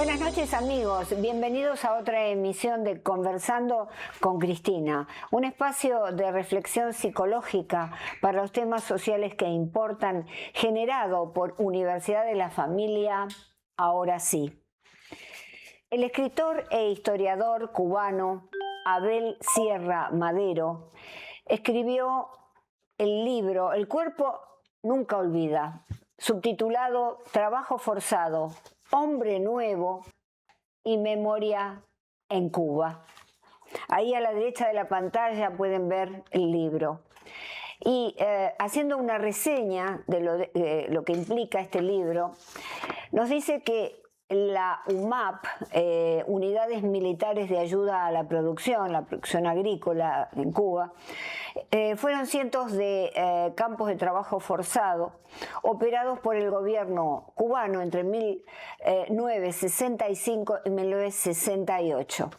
Buenas noches amigos, bienvenidos a otra emisión de Conversando con Cristina, un espacio de reflexión psicológica para los temas sociales que importan, generado por Universidad de la Familia, ahora sí. El escritor e historiador cubano Abel Sierra Madero escribió el libro El cuerpo nunca olvida, subtitulado Trabajo forzado, Hombre nuevo y memoria en Cuba. Ahí a la derecha de la pantalla pueden ver el libro. Y haciendo una reseña de lo que implica este libro, nos dice que la UMAP, Unidades Militares de Ayuda a la Producción agrícola en Cuba, fueron cientos de campos de trabajo forzado operados por el gobierno cubano entre 1965 y 1968.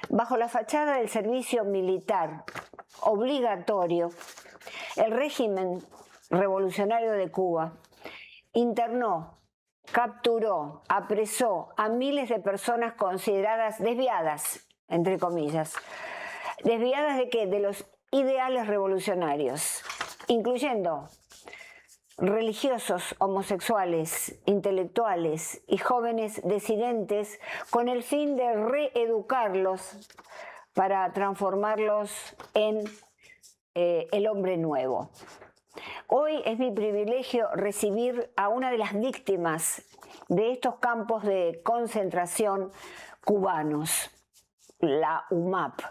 Bajo la fachada del servicio militar obligatorio, el régimen revolucionario de Cuba internó, capturó, apresó a miles de personas consideradas desviadas, entre comillas. ¿Desviadas de qué? De los ideales revolucionarios, incluyendo religiosos, homosexuales, intelectuales y jóvenes disidentes, con el fin de reeducarlos para transformarlos en el hombre nuevo. Hoy es mi privilegio recibir a una de las víctimas de estos campos de concentración cubanos, la UMAP.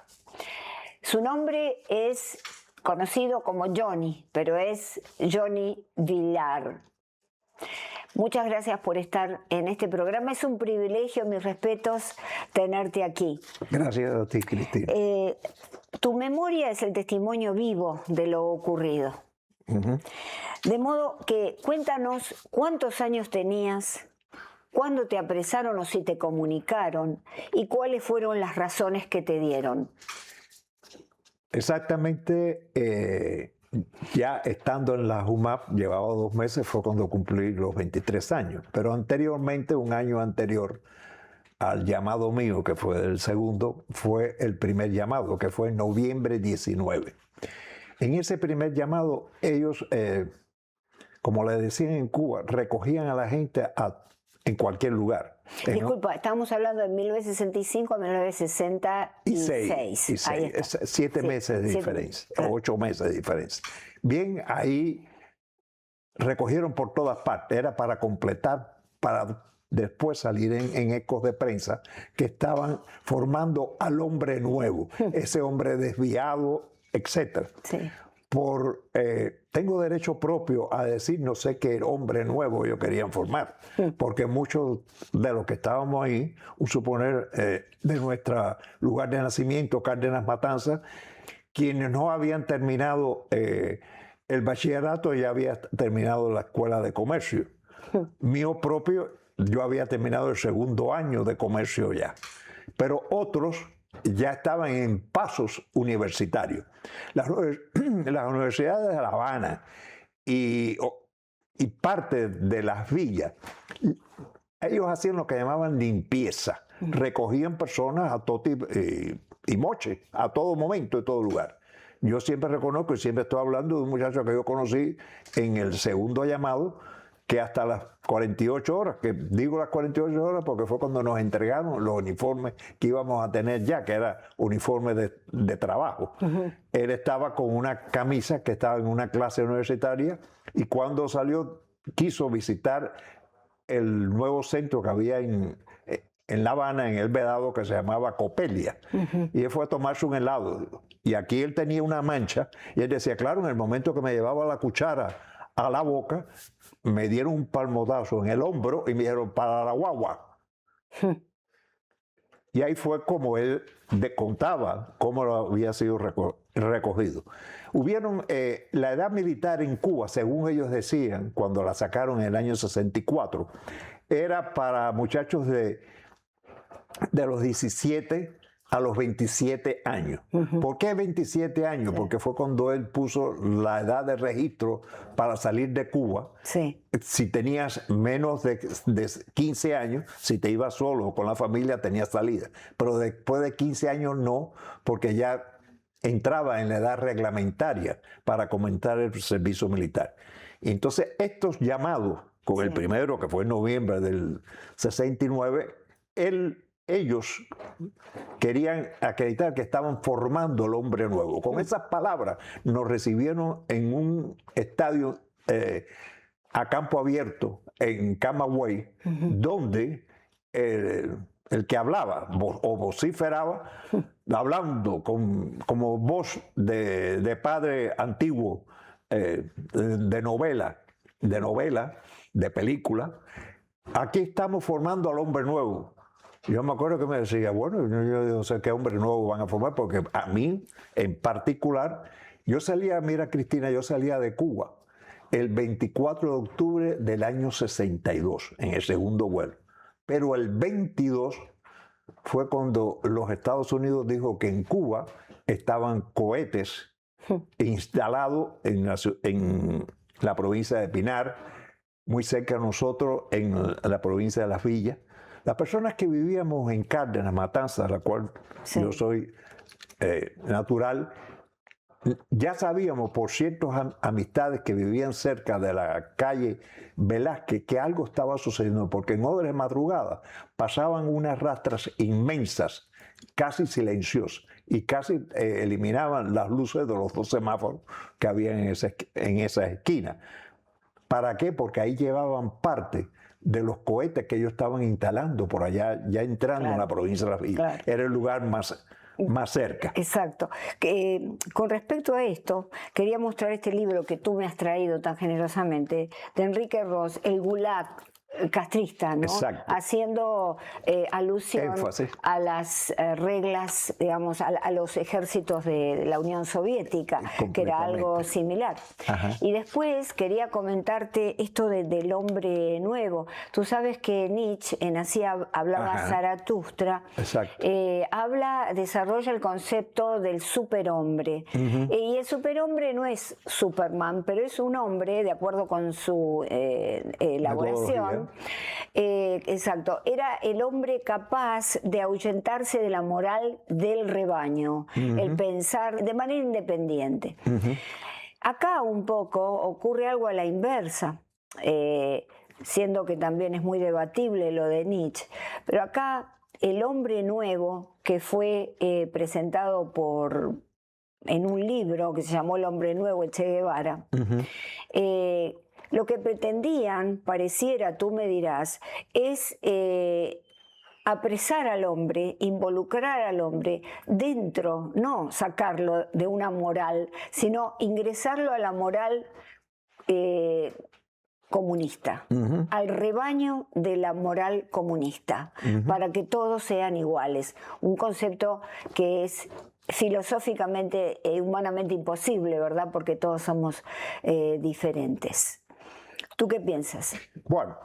Su nombre es conocido como Johnny, pero es Johnny Villar. Muchas gracias por estar en este programa. Es un privilegio, mis respetos, tenerte aquí. Gracias a ti, Cristina. Tu memoria es el testimonio vivo de lo ocurrido. De modo que cuéntanos cuántos años tenías, cuándo te apresaron o si te comunicaron y cuáles fueron las razones que te dieron. Exactamente, ya estando en la UMAP, llevaba 2 meses, fue cuando cumplí los 23 años. Pero anteriormente, un año anterior al llamado mío, que fue el segundo, fue el primer llamado, que fue en noviembre 19. En ese primer llamado, ellos, como le decían en Cuba, recogían a la gente en cualquier lugar. Disculpa, estamos hablando de 1965 a 1966. Ahí está. 7 meses de diferencia, 8 meses de diferencia. Bien, ahí recogieron por todas partes, era para completar, para después salir en ecos de prensa, que estaban formando al hombre nuevo, ese hombre desviado, etc. Sí. Tengo derecho propio a decir, no sé qué hombre nuevo ellos querían formar, porque muchos de los que estábamos ahí, suponer de nuestro lugar de nacimiento, Cárdenas Matanzas, quienes no habían terminado el bachillerato, ya había terminado la escuela de comercio. Mío propio, yo había terminado el 2.º año de comercio ya, pero otros ya estaban en pasos universitarios. Las universidades de La Habana y parte de las villas, ellos hacían lo que llamaban limpieza. Recogían personas a todo tipo y moche, a todo momento, en todo lugar. Yo siempre reconozco y siempre estoy hablando de un muchacho que yo conocí en el segundo llamado, que hasta las 48 horas, que digo las 48 horas porque fue cuando nos entregaron los uniformes que íbamos a tener ya, que era uniforme de trabajo. Él estaba con una camisa que estaba en una clase universitaria y cuando salió quiso visitar el nuevo centro que había en La Habana, en El Vedado, que se llamaba Copelia. Y él fue a tomarse un helado. Y aquí él tenía una mancha y él decía, claro, en el momento que me llevaba la cuchara a la boca, me dieron un palmodazo en el hombro y me dijeron, para la guagua. Y ahí fue como él contaba cómo lo había sido recogido. Hubieron la edad militar en Cuba, según ellos decían, cuando la sacaron en el año 64, era para muchachos de los 17 a los 27 años. ¿Por qué 27 años? Sí. Porque fue cuando él puso la edad de registro para salir de Cuba. Sí. Si tenías menos de 15 años, si te ibas solo o con la familia, tenías salida. Pero después de 15 años no, porque ya entraba en la edad reglamentaria para comenzar el servicio militar. Y entonces estos llamados, con el primero que fue en noviembre del 69, ellos querían acreditar que estaban formando el hombre nuevo. Con esas palabras nos recibieron en un estadio a campo abierto en Camagüey, donde el que hablaba o vociferaba, hablando como voz de padre antiguo, de novela, de película. Aquí estamos formando al hombre nuevo. Yo me acuerdo que me decía, bueno, yo no sé qué hombre nuevo van a formar, porque a mí en particular, mira Cristina, yo salía de Cuba el 24 de octubre del año 62, en el segundo vuelo. Pero el 22 fue cuando los Estados Unidos dijo que en Cuba estaban cohetes instalados en la provincia de Pinar, muy cerca de nosotros, en la provincia de Las Villas. Las personas que vivíamos en Cárdenas, Matanzas, la cual yo soy natural, ya sabíamos por ciertas amistades que vivían cerca de la calle Velázquez que algo estaba sucediendo, porque en horas de madrugada pasaban unas rastras inmensas, casi silenciosas, y casi eliminaban las luces de los dos semáforos que había en esa esquina. ¿Para qué? Porque ahí llevaban parte de los cohetes que ellos estaban instalando por allá, ya entrando en la provincia de Las Villas. Era el lugar más cerca. Exacto. Con respecto a esto, quería mostrar este libro que tú me has traído tan generosamente, de Enrique Ros, El Gulag castrista, ¿no? Exacto. Haciendo alusión a las reglas, digamos, a los ejércitos de la Unión Soviética, que era algo similar. Y después quería comentarte esto del hombre nuevo. Tú sabes que Nietzsche, en Así hablaba Zaratustra, desarrolla el concepto del superhombre. Y el superhombre no es Superman, pero es un hombre, de acuerdo con su elaboración. Exacto, era el hombre capaz de ahuyentarse de la moral del rebaño, el pensar de manera independiente. Acá un poco ocurre algo a la inversa, siendo que también es muy debatible lo de Nietzsche, pero acá el hombre nuevo que fue presentado en un libro que se llamó El hombre nuevo, el Che Guevara, lo que pretendían, pareciera, tú me dirás, es apresar al hombre, involucrar al hombre dentro, no sacarlo de una moral, sino ingresarlo a la moral comunista, al rebaño de la moral comunista, para que todos sean iguales. Un concepto que es filosóficamente e humanamente imposible, ¿verdad? Porque todos somos diferentes. ¿Tú qué piensas? Bueno,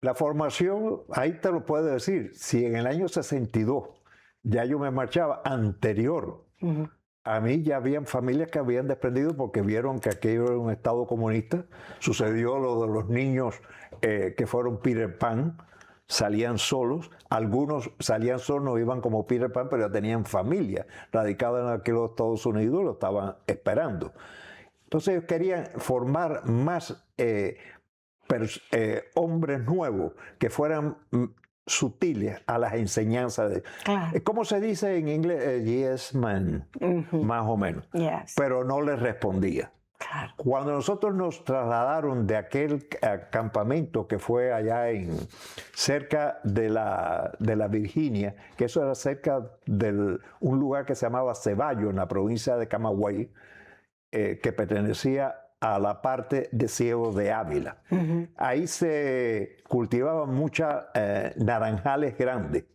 la formación, ahí te lo puedo decir, si en el año 62 ya yo me marchaba anterior, a mí ya habían familias que habían desprendido porque vieron que aquello era un estado comunista. Sucedió lo de los niños que fueron Peter Pan, salían solos, algunos salían solos, no iban como Peter Pan, pero ya tenían familia radicada en aquellos Estados Unidos, lo estaban esperando. Entonces ellos querían formar más hombres nuevos que fueran sutiles a las enseñanzas. ¿Cómo se dice en inglés? Yes, man, más o menos. Pero no les respondía. Cuando nosotros nos trasladaron de aquel campamento que fue allá cerca de la Virginia, que eso era cerca de un lugar que se llamaba Ceballos, en la provincia de Camagüey, que pertenecía a la parte de Ciego de Ávila. Ahí se cultivaban muchas naranjales grandes,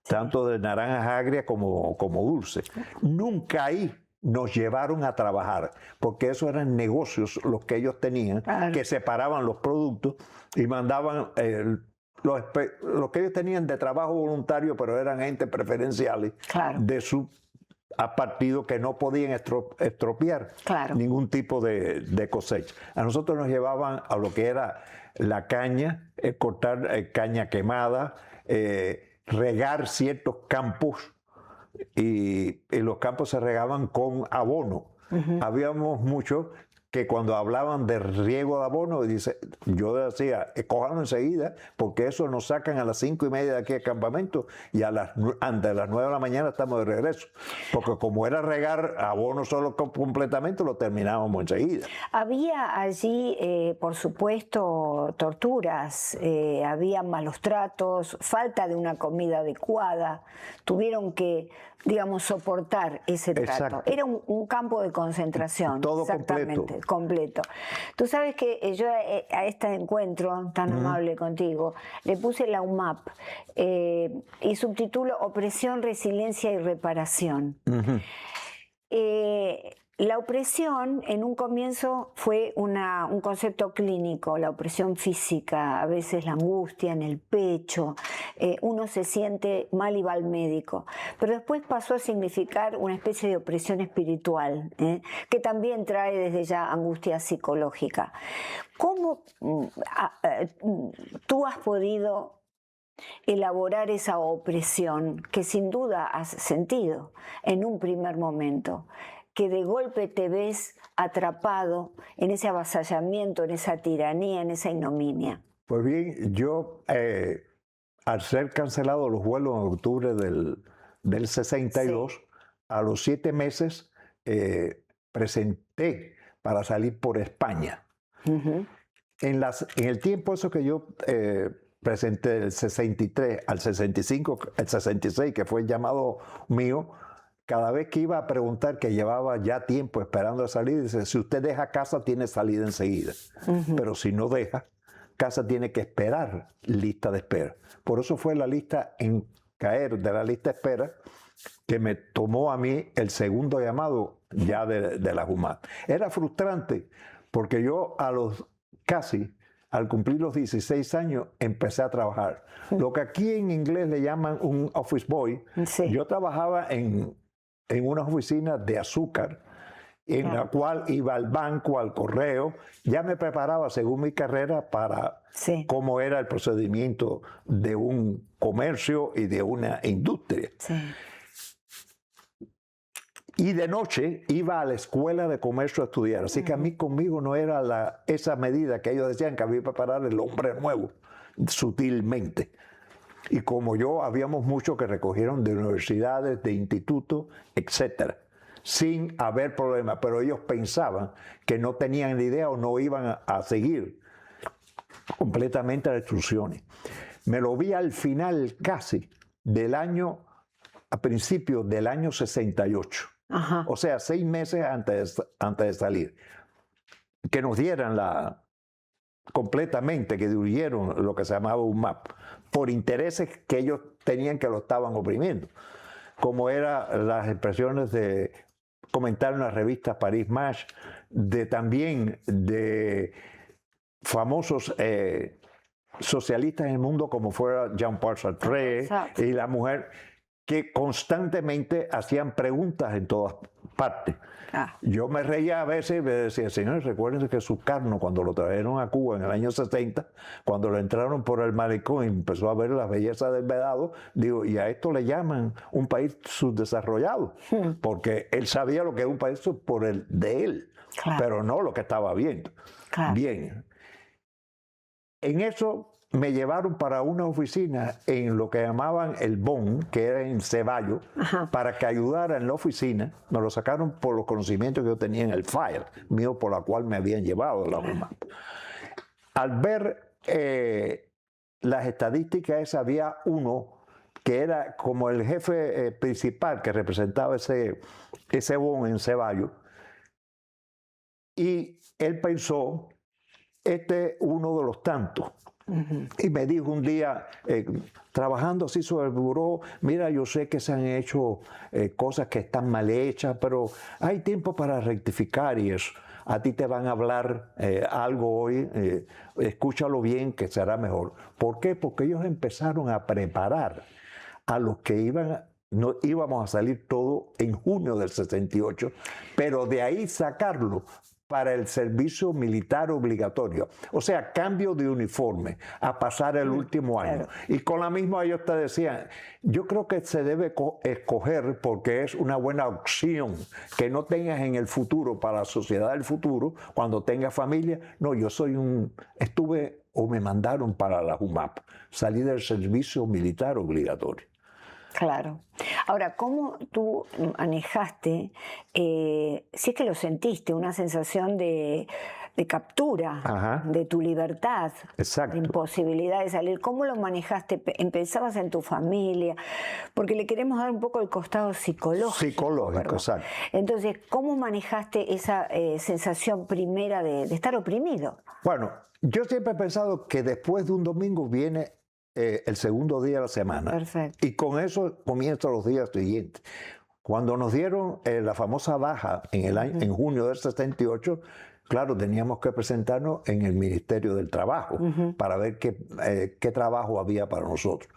tanto de naranjas agrias como dulces. Nunca ahí nos llevaron a trabajar, porque esos eran negocios los que ellos tenían, que separaban los productos y mandaban los que ellos tenían de trabajo voluntario, pero eran gente preferenciales Claro. de su partido que no podían estropear Claro. ningún tipo de cosecha. A nosotros nos llevaban a lo que era la caña, cortar caña quemada, regar ciertos campos y los campos se regaban con abono. Habíamos muchos que cuando hablaban de riego de abono, yo decía, cójanlo enseguida, porque eso nos sacan a las 5:30 de aquí al campamento y antes de las 9 de la mañana estamos de regreso. Porque como era regar abono solo completamente, lo terminábamos enseguida. Había allí, por supuesto, torturas, había malos tratos, falta de una comida adecuada, tuvieron que, digamos, soportar ese trato. Exacto. Era un campo de concentración. Todo exactamente, completo. Tú sabes que yo a este encuentro tan amable contigo le puse la UMAP y subtítulo Opresión, Resiliencia y Reparación. La opresión en un comienzo fue un concepto clínico, la opresión física, a veces la angustia en el pecho, uno se siente mal y va al médico, pero después pasó a significar una especie de opresión espiritual, que también trae desde ya angustia psicológica. ¿Cómo tú has podido elaborar esa opresión que sin duda has sentido en un primer momento, que de golpe te ves atrapado en ese avasallamiento, en esa tiranía, en esa ignominia? Pues bien, yo al ser cancelados los vuelos en octubre del 62, sí, a los 7 meses presenté para salir por España. En el tiempo eso que yo presenté del 63 al 65, el 66, que fue el llamado mío, cada vez que iba a preguntar, que llevaba ya tiempo esperando a salir, dice, si usted deja casa, tiene salida enseguida. Pero si no deja, casa tiene que esperar, lista de espera. Por eso fue la lista en caer de la lista de espera que me tomó a mí el segundo llamado ya de la UMAP. Era frustrante porque yo al cumplir los 16 años, empecé a trabajar. Lo que aquí en inglés le llaman un office boy. Sí. Yo trabajaba en unas oficinas de azúcar, en la cual iba al banco, al correo. Ya me preparaba según mi carrera para cómo era el procedimiento de un comercio y de una industria. Sí. Y de noche iba a la escuela de comercio a estudiar. Así que a mí conmigo no era esa medida que ellos decían que había que preparar el hombre nuevo, sutilmente. Y como yo, habíamos muchos que recogieron de universidades, de institutos, etcétera, sin haber problema. Pero ellos pensaban que no tenían ni idea o no iban a seguir completamente las instrucciones. Me lo vi al final casi a principios del año 68. Ajá. O sea, 6 meses antes de salir. Que nos dieran completamente, que dieron lo que se llamaba un MAP, por intereses que ellos tenían que lo estaban oprimiendo. Como eran las expresiones de comentar en la revista Paris Match, también de famosos socialistas en el mundo como fuera Jean-Paul Sartre y la mujer, que constantemente hacían preguntas en todas partes. Yo me reía a veces y me decía, señores, recuérdense que Sukarno, cuando lo trajeron a Cuba en el año 60, cuando lo entraron por el malecón y empezó a ver las bellezas del Vedado, digo, y a esto le llaman un país subdesarrollado, porque él sabía lo que es un país por el de él, pero no lo que estaba viendo. Bien. En eso me llevaron para una oficina en lo que llamaban el BON, que era en Ceballos, para que ayudara en la oficina. Me lo sacaron por los conocimientos que yo tenía en el file mío, por la cual me habían llevado a la UMAP. Al ver las estadísticas, había uno que era como el jefe principal que representaba ese BON en Ceballos, y él pensó, este es uno de los tantos. Y me dijo un día, trabajando así sobre el buró, mira, yo sé que se han hecho cosas que están mal hechas, pero hay tiempo para rectificar y eso. a ti te van a hablar algo hoy, escúchalo bien que será mejor. ¿Por qué? Porque ellos empezaron a preparar a los que íbamos a salir todo en junio del 68, pero de ahí sacarlo para el servicio militar obligatorio. O sea, cambio de uniforme a pasar el último año. Claro. Y con la misma ellos te decían, yo creo que se debe escoger porque es una buena opción que no tengas en el futuro, para la sociedad del futuro, cuando tengas familia. No, yo estuve o me mandaron para la JUMAP, salí del servicio militar obligatorio. Claro. Ahora, ¿cómo tú manejaste, si es que lo sentiste, una sensación de captura, Ajá. de tu libertad, Exacto. de imposibilidad de salir? ¿Cómo lo manejaste? ¿Pensabas en tu familia? Porque le queremos dar un poco el costado psicológico. Psicológico, ¿verdad? exacto. Entonces, ¿cómo manejaste esa sensación primera de estar oprimido? Bueno, yo siempre he pensado que después de un domingo viene el segundo día de la semana. Perfecto. Y con eso comienzan los días siguientes. Cuando nos dieron la famosa baja en junio del 78, claro, teníamos que presentarnos en el Ministerio del Trabajo para ver qué trabajo había para nosotros.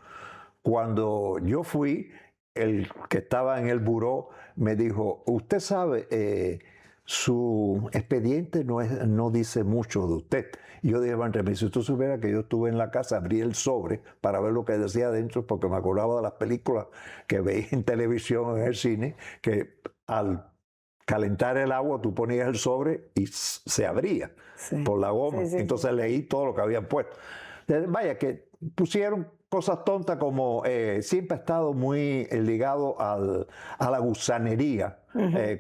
Cuando yo fui, el que estaba en el buró me dijo, usted sabe, su expediente no dice mucho de usted. Y yo dije, Van, si usted supiera que yo estuve en la casa, abrí el sobre para ver lo que decía adentro, porque me acordaba de las películas que veía en televisión, en el cine, que al calentar el agua tú ponías el sobre y se abría por la goma. Entonces leí todo lo que habían puesto. Vaya, que pusieron cosas tontas como siempre he estado muy ligado a la gusanería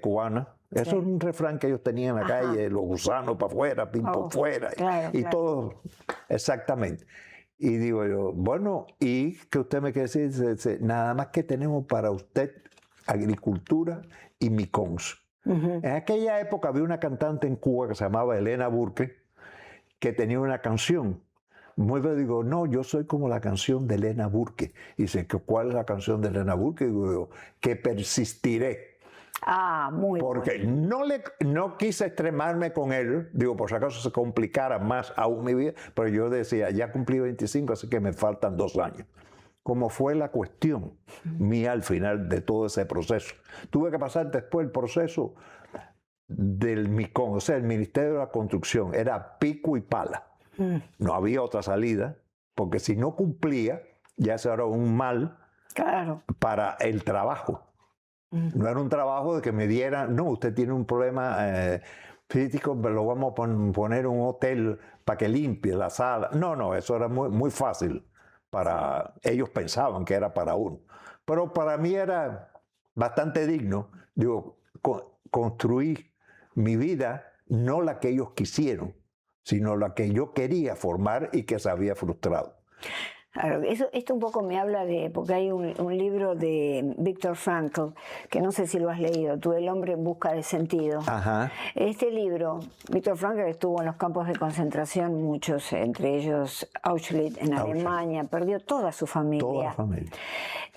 cubana. Eso es un refrán que ellos tenían en la calle, los gusanos para afuera, pim por fuera, y todo exactamente. Y digo yo, bueno, ¿y qué usted me quiere decir? Dice, nada más que tenemos para usted agricultura y micons. En aquella época había una cantante en Cuba que se llamaba Elena Burke, que tenía una canción. Muy bien, digo, no, yo soy como la canción de Elena Burke. Y dice, ¿cuál es la canción de Elena Burke? Digo yo, que persistiré. Ah, muy Porque bueno. no quise extremarme con él, digo, por si acaso se complicara más aún mi vida, pero yo decía, ya cumplí 25, así que me faltan 2 años. Como fue la cuestión mía al final de todo ese proceso. Tuve que pasar después el proceso del MICON, o sea, el Ministerio de la Construcción, era pico y pala. No había otra salida, porque si no cumplía, ya eso era un mal para el trabajo. No era un trabajo de que me dieran, no, usted tiene un problema físico, pero lo vamos a poner un hotel para que limpie la sala. No, eso era muy fácil. Ellos pensaban que era para uno. Pero para mí era bastante digno. Digo, construí mi vida, no la que ellos quisieron, sino la que yo quería formar y que se había frustrado. Claro, esto un poco me habla porque hay un libro de Viktor Frankl, que no sé si lo has leído, tú, El hombre en busca de sentido. Ajá. Este libro, Viktor Frankl estuvo en los campos de concentración, muchos, entre ellos Auschwitz en Alemania, perdió toda su familia. Toda la familia.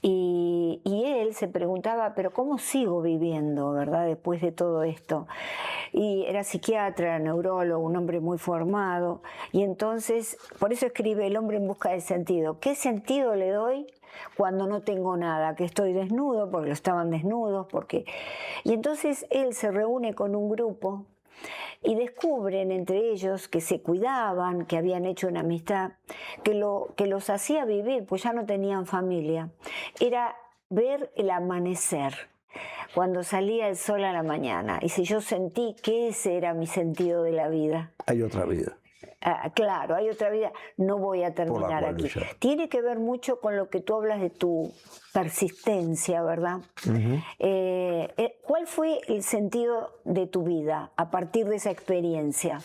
Y él se preguntaba, pero ¿cómo sigo viviendo, verdad, después de todo esto? Y era psiquiatra, era neurólogo, un hombre muy formado, y entonces, por eso escribe El hombre en busca de sentido. ¿Qué sentido le doy cuando no tengo nada? Que estoy desnudo, porque lo estaban desnudos, Y entonces él se reúne con un grupo y descubren entre ellos que se cuidaban, que habían hecho una amistad, que los hacía vivir, pues ya no tenían familia. Era ver el amanecer, cuando salía el sol a la mañana. Y si yo sentí que ese era mi sentido de la vida. Hay otra vida. Claro, hay otra vida, no voy a terminar aquí. Tiene que ver mucho con lo que tú hablas de tu persistencia, ¿verdad? ¿Cuál fue el sentido de tu vida a partir de esa experiencia?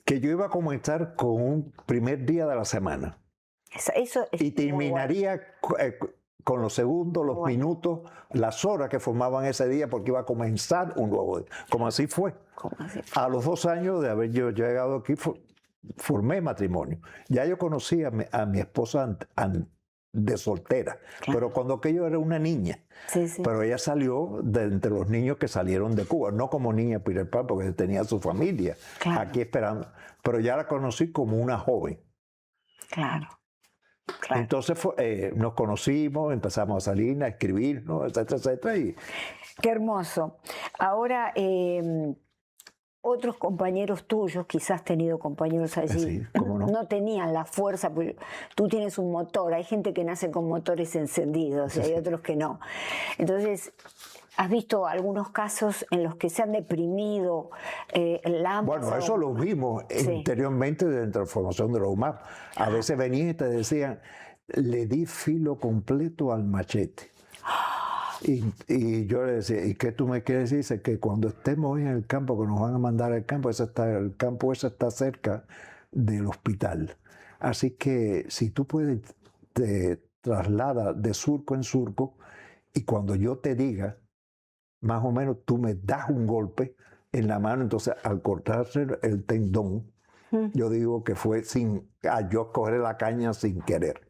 Que yo iba a comenzar con un primer día de la semana. Eso es y terminaría con los segundos, los minutos, las horas que formaban ese día, porque iba a comenzar un nuevo día. Como así fue. A los 2 años de haber yo llegado aquí, formé matrimonio. Ya yo conocía a mi esposa de soltera, pero cuando aquello era una niña. Sí, sí. Pero ella salió de entre los niños que salieron de Cuba, no como niña Peter Pan, porque tenía su familia aquí esperando, pero ya la conocí como una joven. Claro. Entonces nos conocimos, empezamos a salir, a escribir, ¿no? Etcétera, etcétera. Qué hermoso. Ahora, otros compañeros tuyos, quizás has tenido compañeros allí, sí, ¿cómo no? No tenían la fuerza, porque tú tienes un motor, hay gente que nace con motores encendidos y hay otros que no. Entonces, ¿has visto algunos casos en los que se han deprimido? Bueno, eso lo vimos interiormente dentro de la formación de la UMAP. A veces venían y te decían, le di filo completo al machete. Y yo le decía, ¿y qué tú me quieres decir? Dice que cuando estemos hoy en el campo, que nos van a mandar al campo, el campo ese está cerca del hospital. Así que si tú puedes, te traslada de surco en surco y cuando yo te diga, más o menos tú me das un golpe en la mano, entonces al cortarse el tendón, yo digo que fue yo coger la caña sin querer.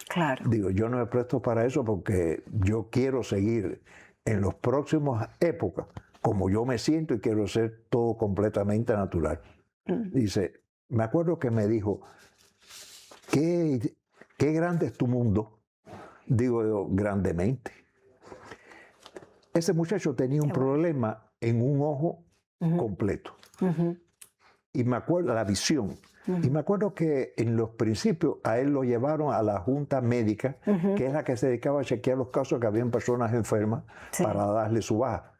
Claro. Digo, yo no me presto para eso porque yo quiero seguir en las próximas épocas como yo me siento y quiero ser todo completamente natural. Dice, me acuerdo que me dijo, qué grande es tu mundo. Digo yo, grandemente. Ese muchacho tenía un problema en un ojo completo. Y me acuerdo, la visión. Y me acuerdo que en los principios a él lo llevaron a la junta médica, que es la que se dedicaba a chequear los casos que habían personas enfermas para darle su baja.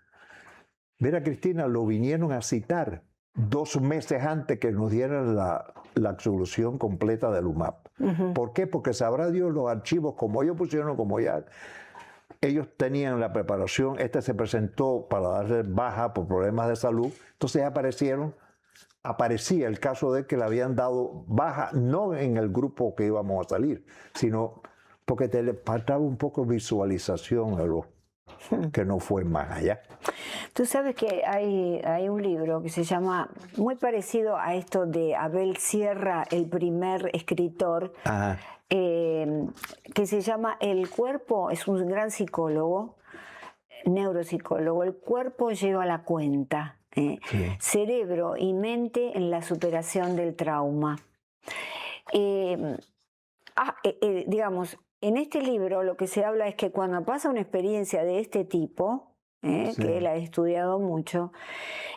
Mira, Cristina, lo vinieron a citar 2 meses antes que nos dieran la absolución completa del UMAP. ¿Por qué? Porque sabrá Dios los archivos, como ellos pusieron, como ya ellos tenían la preparación, se presentó para darle baja por problemas de salud, entonces aparecía el caso de que le habían dado baja, no en el grupo que íbamos a salir, sino porque le faltaba un poco de visualización a lo que no fue más allá. Tú sabes que hay un libro que se llama, muy parecido a esto de Abel Sierra, el primer escritor, que se llama El cuerpo, es un gran psicólogo, neuropsicólogo, el cuerpo lleva la cuenta. Cerebro y mente en la superación del trauma. Digamos, en este libro lo que se habla es que cuando pasa una experiencia de este tipo, que él ha estudiado mucho,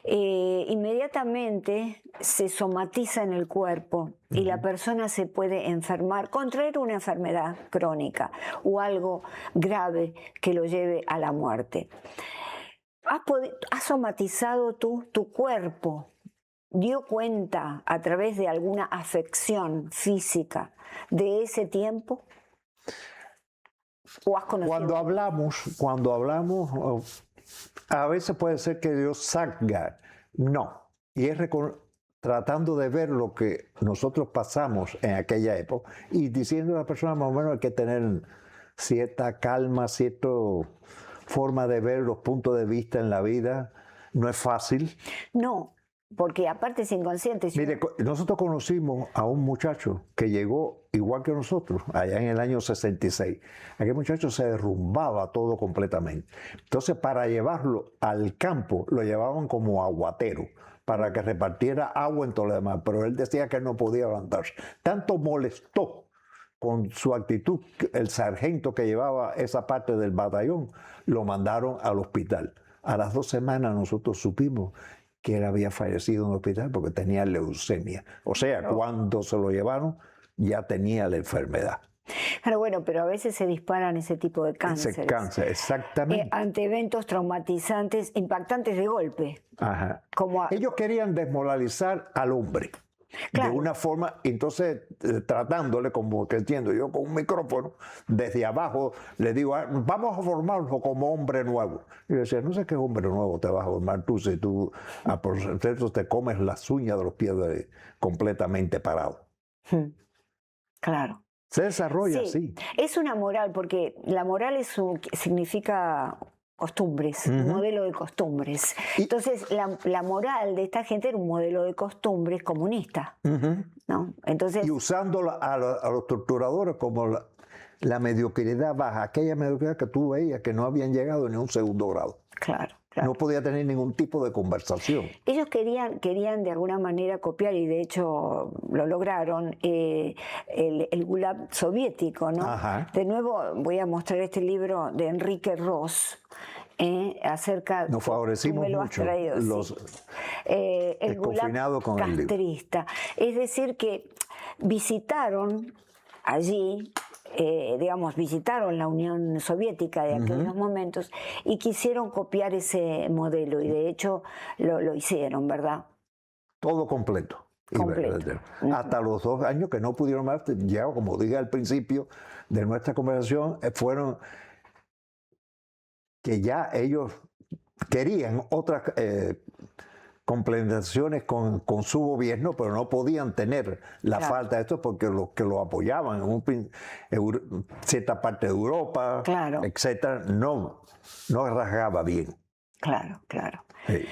inmediatamente se somatiza en el cuerpo y la persona se puede enfermar, contraer una enfermedad crónica o algo grave que lo lleve a la muerte. ¿Has somatizado tu cuerpo? ¿Dio cuenta a través de alguna afección física de ese tiempo? ¿O has conocido? Cuando hablamos, a veces puede ser que Dios salga. No. Y es tratando de ver lo que nosotros pasamos en aquella época y diciendo a la persona más o menos hay que tener cierta calma, cierta forma de ver los puntos de vista en la vida. No es fácil. No, porque aparte es inconsciente. Mire, nosotros conocimos a un muchacho que llegó igual que nosotros, allá en el año 66. Aquel muchacho se derrumbaba todo completamente. Entonces, para llevarlo al campo, lo llevaban como aguatero, para que repartiera agua en todo lo demás. Pero él decía que no podía levantarse. Tanto molestó con su actitud, el sargento que llevaba esa parte del batallón, lo mandaron al hospital. A las 2 semanas nosotros supimos que él había fallecido en el hospital porque tenía leucemia. O sea, cuando se lo llevaron ya tenía la enfermedad. Pero bueno, pero a veces se disparan ese tipo de cánceres. Ese cáncer, exactamente. Ante eventos traumatizantes, impactantes de golpe. Ajá. Ellos querían desmoralizar al hombre. Claro. De una forma, entonces tratándole, como que entiendo yo, con un micrófono, desde abajo, le digo, vamos a formarlo como hombre nuevo. Y yo decía, no sé qué hombre nuevo te vas a formar tú si tú, por cierto, te comes las uñas de los pies completamente parado. Claro. Se desarrolla así. Es una moral, porque la moral significa costumbres, un modelo de costumbres. Entonces, la moral de esta gente era un modelo de costumbres comunista, ¿no? Entonces, y usando a los torturadores como la mediocridad baja, aquella mediocridad que tú veías que no habían llegado ni a un segundo grado. Claro, claro. No podía tener ningún tipo de conversación. Ellos querían de alguna manera copiar, y de hecho lo lograron, el Gulag soviético, ¿no? Ajá. De nuevo voy a mostrar este libro de Enrique Ross, acerca... Nos favorecimos tú me lo has mucho traído, los sí. El Gulag confinados con el libro. castrista. Es decir, que visitaron allí, digamos, visitaron la Unión Soviética de aquellos momentos y quisieron copiar ese modelo, y de hecho lo hicieron, ¿verdad? Todo completo. Completo. Hasta los 2 años que no pudieron más, ya como dije al principio de nuestra conversación, fueron que ya ellos querían otras complementaciones con su gobierno, pero no podían tener la Claro. falta de esto porque los que lo apoyaban en cierta parte de Europa, Claro. etcétera, no rasgaba bien. Claro, claro. Sí.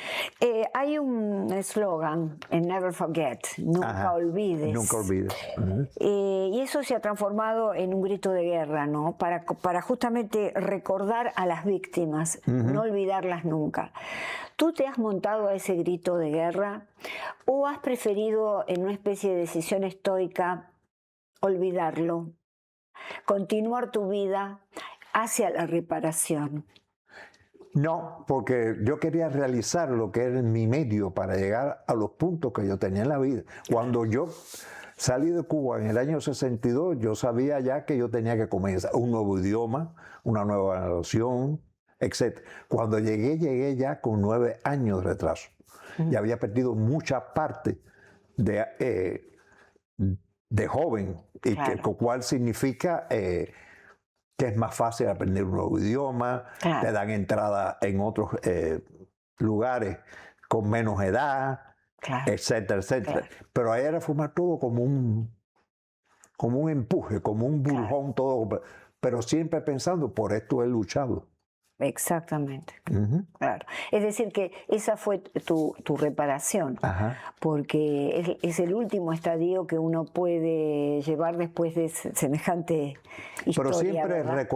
Hay un eslogan en Never Forget, nunca Ajá. olvides. Nunca olvides. Ujú. Y eso se ha transformado en un grito de guerra, ¿no? Para justamente recordar a las víctimas, no olvidarlas nunca. ¿Tú te has montado a ese grito de guerra o has preferido, en una especie de decisión estoica, olvidarlo, continuar tu vida hacia la reparación? No, porque yo quería realizar lo que era mi medio para llegar a los puntos que yo tenía en la vida. Cuando yo salí de Cuba en el año 62, yo sabía ya que yo tenía que comenzar un nuevo idioma, una nueva nación, etc. Cuando llegué ya con 9 años de retraso. Ya había perdido mucha parte de joven, y Claro. lo cual significa que es más fácil aprender un nuevo idioma, Claro. te dan entrada en otros lugares con menos edad, Claro. etcétera, etcétera. Claro. Pero ahí era formar todo como un empuje, como un burbón, todo, pero siempre pensando, por esto he luchado. Exactamente. Ujú. Claro. Es decir, que esa fue tu reparación, Ajá. porque es el último estadio que uno puede llevar después de semejante historia. Pero siempre, ¿verdad?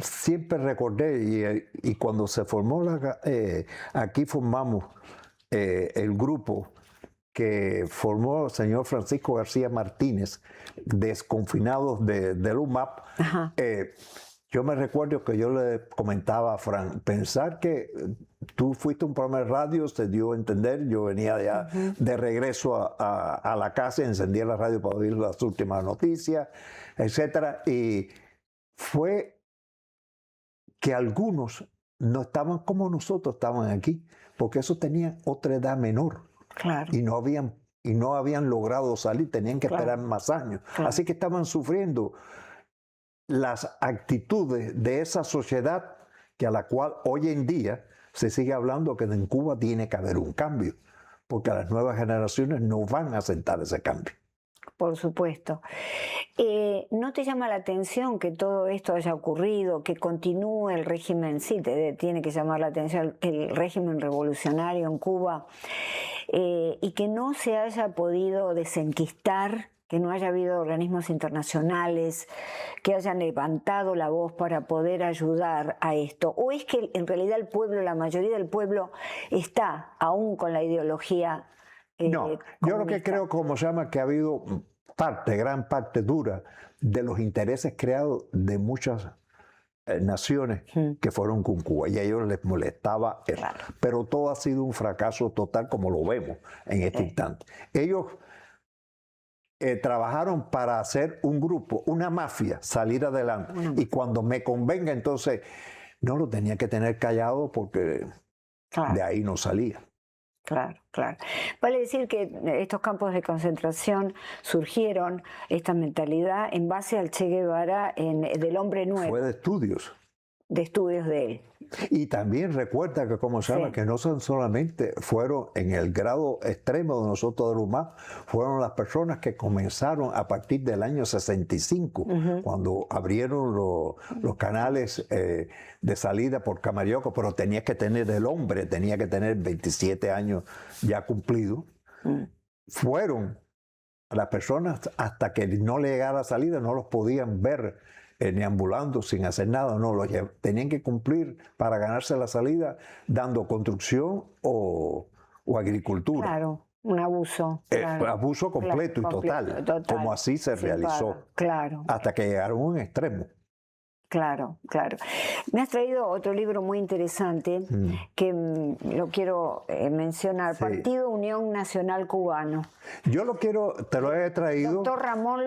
siempre recordé, y cuando se formó aquí formamos el grupo que formó el señor Francisco García Martínez, Desconfinados del UMAP. Ajá. Yo me recuerdo que yo le comentaba a Fran, pensar que tú fuiste a un programa de radio, se dio a entender, yo venía ya de regreso a la casa, encendía la radio para oír las últimas noticias, etcétera, y fue que algunos no estaban como nosotros estaban aquí, porque esos tenían otra edad menor Claro. y no habían logrado salir, tenían que Claro. esperar más años. Claro. Así que estaban sufriendo las actitudes de esa sociedad que a la cual hoy en día se sigue hablando que en Cuba tiene que haber un cambio, porque las nuevas generaciones no van a aceptar ese cambio. Por supuesto. ¿No te llama la atención que todo esto haya ocurrido, que continúe el régimen, sí, te tiene que llamar la atención el régimen revolucionario en Cuba, y que no se haya podido desenquistar, que no haya habido organismos internacionales que hayan levantado la voz para poder ayudar a esto? ¿O es que en realidad el pueblo, la mayoría del pueblo, está aún con la ideología No, yo lo que comunista? creo, como se llama, que ha habido gran parte dura de los intereses creados de muchas naciones que fueron con Cuba, y a ellos les molestaba eso. Claro. Pero todo ha sido un fracaso total, como lo vemos en este instante. Ellos trabajaron para hacer un grupo, una mafia, salir adelante. Y cuando me convenga, entonces no lo tenía que tener callado, porque Claro. de ahí no salía. Claro, claro. Vale decir que estos campos de concentración surgieron, esta mentalidad, en base al Che Guevara del hombre nuevo, Fue de estudios. de estudios de él. Y también recuerda que, como se llama, Sí. que no son solamente fueron en el grado extremo de nosotros del UMAP, fueron las personas que comenzaron a partir del año 65, cuando abrieron los canales de salida por Camarioco, pero tenías que tener el hombre, tenía que tener 27 años ya cumplidos. Fueron las personas, hasta que no le llegara la salida, no los podían ver deambulando sin hacer nada, no, tenían que cumplir para ganarse la salida dando construcción o agricultura. Claro, un abuso. Claro, Abuso completo claro, y total, como así se realizó, paga, claro. hasta que llegaron a un extremo. Claro, claro. Me has traído otro libro muy interesante que lo quiero mencionar, Sí. Partido Unión Nacional Cubano. Yo te lo he traído. Doctor Ramón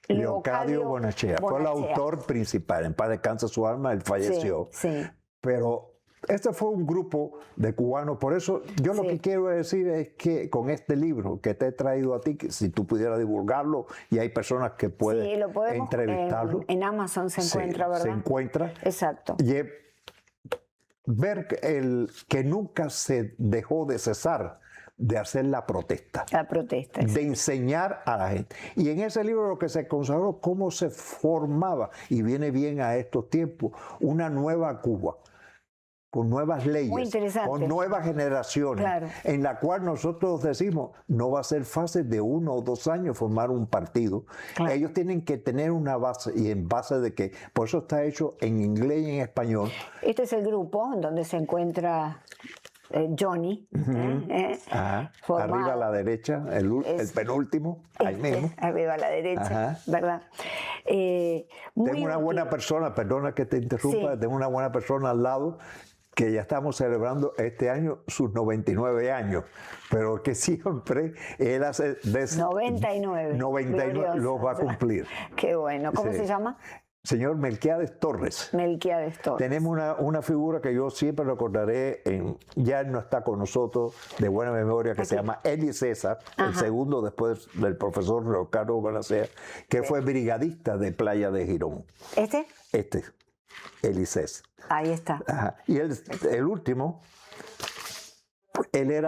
Leocadio Bonachea, fue el Bonachea. autor principal. En paz descanse su alma, él falleció. Sí. Pero este fue un grupo de cubanos. Por eso yo lo que quiero decir es que con este libro que te he traído a ti, que si tú pudieras divulgarlo y hay personas que pueden Sí, lo podemos, entrevistarlo. en Amazon se encuentra, ¿verdad? Se encuentra. Exacto. Y ver que nunca se dejó de cesar de hacer la protesta. La protesta. De enseñar a la gente. Y en ese libro lo que se consagró, cómo se formaba, y viene bien a estos tiempos, una nueva Cuba, con nuevas leyes, con nuevas generaciones, claro, en la cual nosotros decimos, no va a ser fácil de 1 o 2 años formar un partido. Claro. Ellos tienen que tener una base, y en base de que, por eso está hecho en inglés y en español. Este es el grupo en donde se encuentra Johnny. Arriba a la derecha, el penúltimo, ahí mismo. Arriba a la derecha, ¿verdad? Tengo una buena persona, perdona que te interrumpa, tengo una buena persona al lado que ya estamos celebrando este año sus 99 años, pero que siempre él hace... 99 los va a cumplir. Qué bueno. ¿Cómo se llama? Señor Melquiades Torres. Melquiades Torres. Tenemos una figura que yo siempre recordaré, ya no está con nosotros, de buena memoria, que se llama Eli César, el segundo después del profesor Ricardo Bonachea, que fue brigadista de Playa de Girón. ¿Este? Eli César. Ahí está. Y el último, él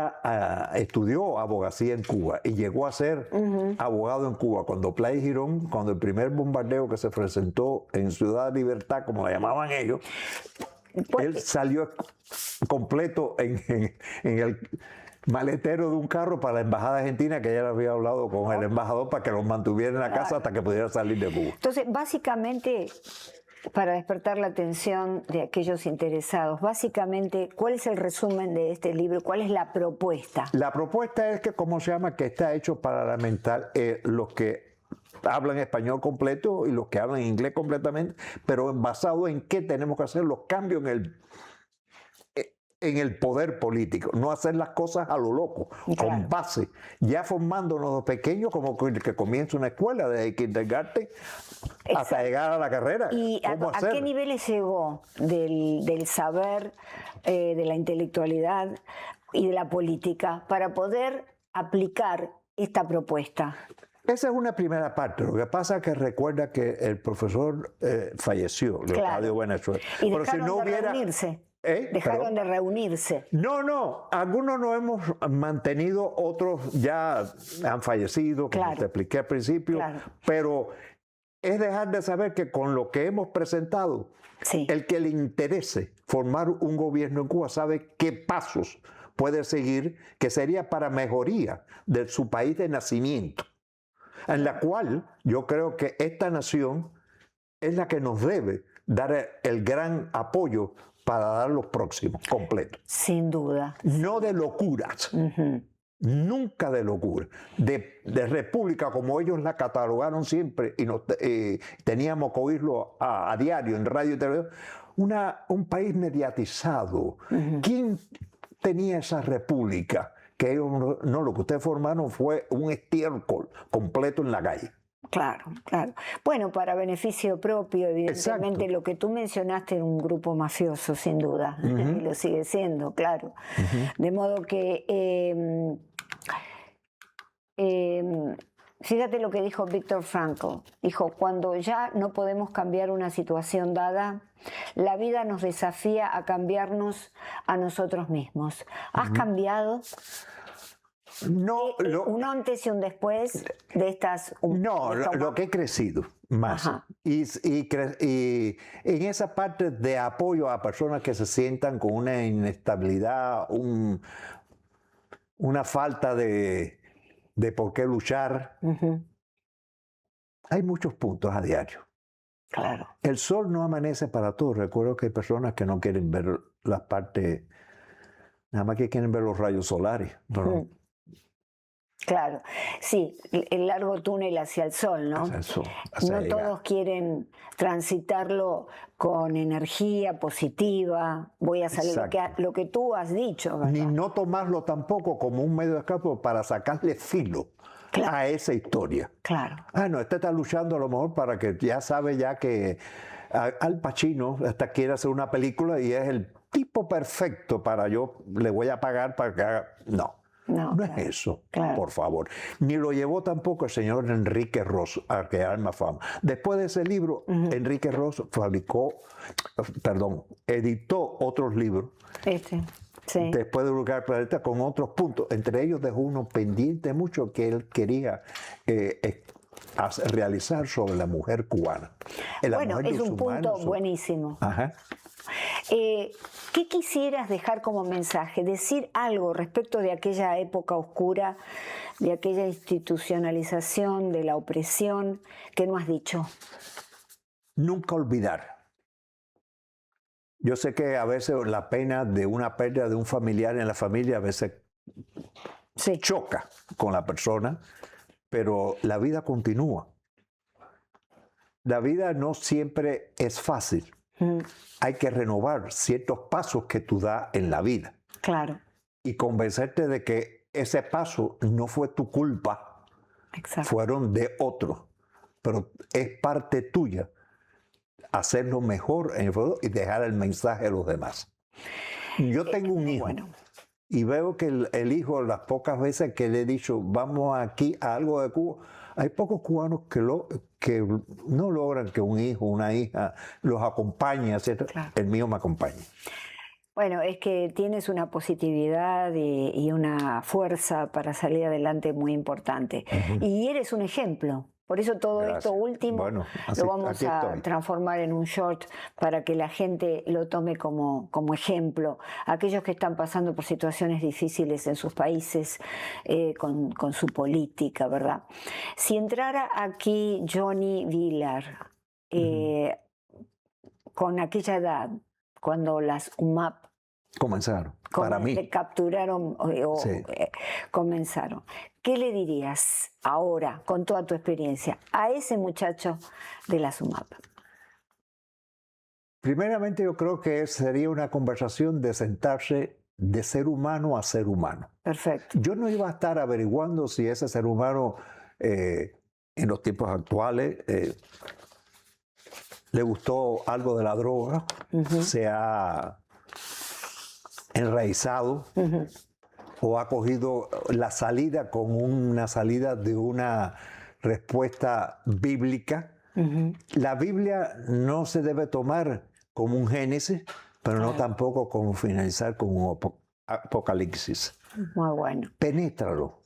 estudió abogacía en Cuba y llegó a ser abogado en Cuba. Cuando Playa Girón, cuando el primer bombardeo que se presentó en Ciudad Libertad, como la llamaban ellos, él salió completo en el maletero de un carro para la embajada argentina, que ya le había hablado con el embajador para que lo mantuviera en la casa hasta que pudiera salir de Cuba. Entonces, básicamente, para despertar la atención de aquellos interesados, básicamente, ¿cuál es el resumen de este libro? ¿Cuál es la propuesta? La propuesta es que, ¿cómo se llama? Que está hecho para lamentar los que hablan español completo y los que hablan inglés completamente, pero basado en qué tenemos que hacer los cambios en el poder político, no hacer las cosas a lo loco, con base, ya formándonos de pequeños como que comienza una escuela, desde kindergarten hasta llegar a la carrera. ¿Y a qué niveles llegó del saber, de la intelectualidad y de la política para poder aplicar esta propuesta? Esa es una primera parte. Lo que pasa es que recuerda que el profesor falleció, Leocadio Bonachea. Y dejaron de reunirse. Dejaron de reunirse. No, algunos nos hemos mantenido, otros ya han fallecido, como te expliqué al principio, pero es dejar de saber que con lo que hemos presentado, el que le interese formar un gobierno en Cuba sabe qué pasos puede seguir, que sería para mejoría de su país de nacimiento, en la cual yo creo que esta nación es la que nos debe dar el gran apoyo para dar los próximos completos. Sin duda. No de locuras. Nunca de locura. De república, como ellos la catalogaron siempre, y teníamos que oírlo a diario en radio y televisión, un país mediatizado. ¿Quién tenía esa república? Que ellos no, lo que ustedes formaron fue un estiércol completo en la calle. Claro. Bueno, para beneficio propio, evidentemente. Lo que tú mencionaste era un grupo mafioso, sin duda, y lo sigue siendo, claro. De modo que, fíjate lo que dijo Víctor Frankl. Dijo, cuando ya no podemos cambiar una situación dada, la vida nos desafía a cambiarnos a nosotros mismos. ¿Has cambiado? No, un antes y un después de estas... lo que he crecido más. Y en esa parte de apoyo a personas que se sientan con una inestabilidad, una falta de por qué luchar, hay muchos puntos a diario. Claro. El sol no amanece para todos. Recuerdo que hay personas que no quieren ver las partes, nada más que quieren ver los rayos solares. Pero Claro, sí, el largo túnel hacia el sol, ¿no? hacia el sol, hacia No llegar. todos quieren transitarlo con energía positiva. Voy a salir lo que tú has dicho, ¿verdad? Ni no tomarlo tampoco como un medio de escape para sacarle filo a esa historia. Claro. Ah, no, este está luchando a lo mejor para que ya sabe ya que Al Pacino hasta quiere hacer una película y es el tipo perfecto para yo le voy a pagar para que haga. No. No claro, es eso, claro. Por favor. Ni lo llevó tampoco el señor Enrique Rosso a crear más fama. Después de ese libro, Enrique Rosso editó otros libros. Sí. Después de Lugar Planeta con otros puntos. Entre ellos dejó uno pendiente mucho que él quería realizar sobre la mujer cubana. Bueno, es un punto buenísimo. Ajá. ¿Qué quisieras dejar como mensaje? Decir algo respecto de aquella época oscura, de aquella institucionalización, de la opresión que no has dicho. Nunca olvidar. Yo sé que a veces la pena de una pérdida de un familiar en la familia a veces choca con la persona, pero la vida continúa. La vida no siempre es fácil. Hay que renovar ciertos pasos que tú das en la vida. Claro. Y convencerte de que ese paso no fue tu culpa. Exacto. Fueron de otro. Pero es parte tuya hacerlo mejor en el futuro y dejar el mensaje a los demás. Yo tengo un hijo y veo que el hijo, las pocas veces que le he dicho vamos aquí a algo de Cuba, hay pocos cubanos que no logran que un hijo, una hija los acompañe, etc. Claro. El mío me acompaña. Bueno, es que tienes una positividad y una fuerza para salir adelante muy importante. Y eres un ejemplo. Por eso todo esto último lo vamos a transformar en un short para que la gente lo tome como ejemplo. Aquellos que están pasando por situaciones difíciles en sus países con su política, ¿verdad? Si entrara aquí Johnny Villar con aquella edad, cuando las UMAP comenzaron, para mí. Capturaron comenzaron. ¿Qué le dirías ahora, con toda tu experiencia, a ese muchacho de la UMAP? Primeramente yo creo que sería una conversación de sentarse de ser humano a ser humano. Perfecto. Yo no iba a estar averiguando si ese ser humano en los tiempos actuales le gustó algo de la droga, se ha enraizado o ha cogido la salida como una salida de una respuesta bíblica. La Biblia no se debe tomar como un Génesis, pero no tampoco como finalizar con un Apocalipsis. Muy bueno. Penétralo,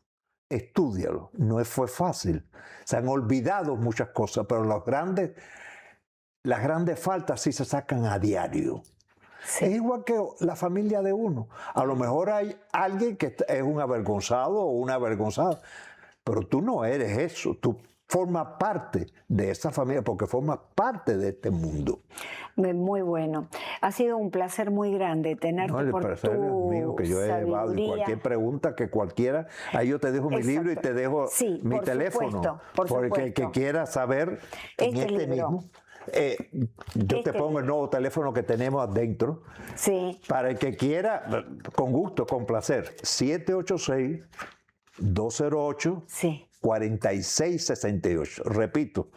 estúdialo. No fue fácil. Se han olvidado muchas cosas, pero las grandes faltas sí se sacan a diario. Sí. Es igual que la familia de uno. A lo mejor hay alguien que es un avergonzado o una avergonzada, pero tú no eres eso. Tú formas parte de esa familia porque formas parte de este mundo. Muy bueno. Ha sido un placer muy grande tenerte por tu placer es mío, que yo he llevado y cualquier pregunta que cualquiera, ahí yo te dejo mi libro y te dejo mi teléfono. Porque el que quiera saber en este mismo. Yo te pongo el nuevo teléfono que tenemos adentro. Sí. Para el que quiera, con gusto, con placer. 786-208-4668. Repito.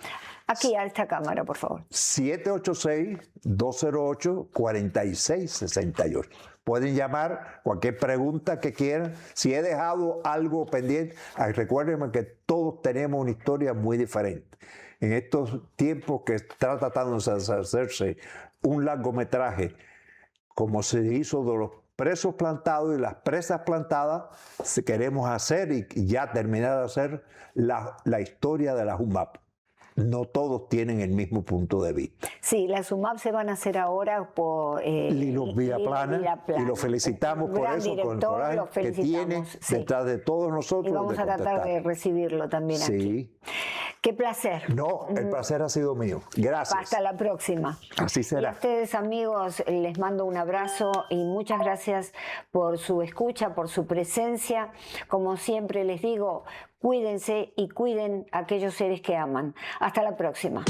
Aquí a esta cámara, por favor. 786-208-4668. Pueden llamar cualquier pregunta que quieran. Si he dejado algo pendiente, recuérdenme que todos tenemos una historia muy diferente. En estos tiempos que está tratando de hacerse un largometraje, como se hizo de los presos plantados y las presas plantadas, queremos hacer y ya terminar de hacer la historia de las UMAP. No todos tienen el mismo punto de vista. Sí, las UMAP se van a hacer ahora por Lino Villaplana, y lo felicitamos por eso, con el coraje que tiene detrás de todos nosotros. Y vamos a tratar de recibirlo también aquí. Qué placer. No, el placer ha sido mío. Gracias. Hasta la próxima. Así Y a será. ustedes, amigos, les mando un abrazo y muchas gracias por su escucha, por su presencia. Como siempre les digo, cuídense y cuiden a aquellos seres que aman. Hasta la próxima.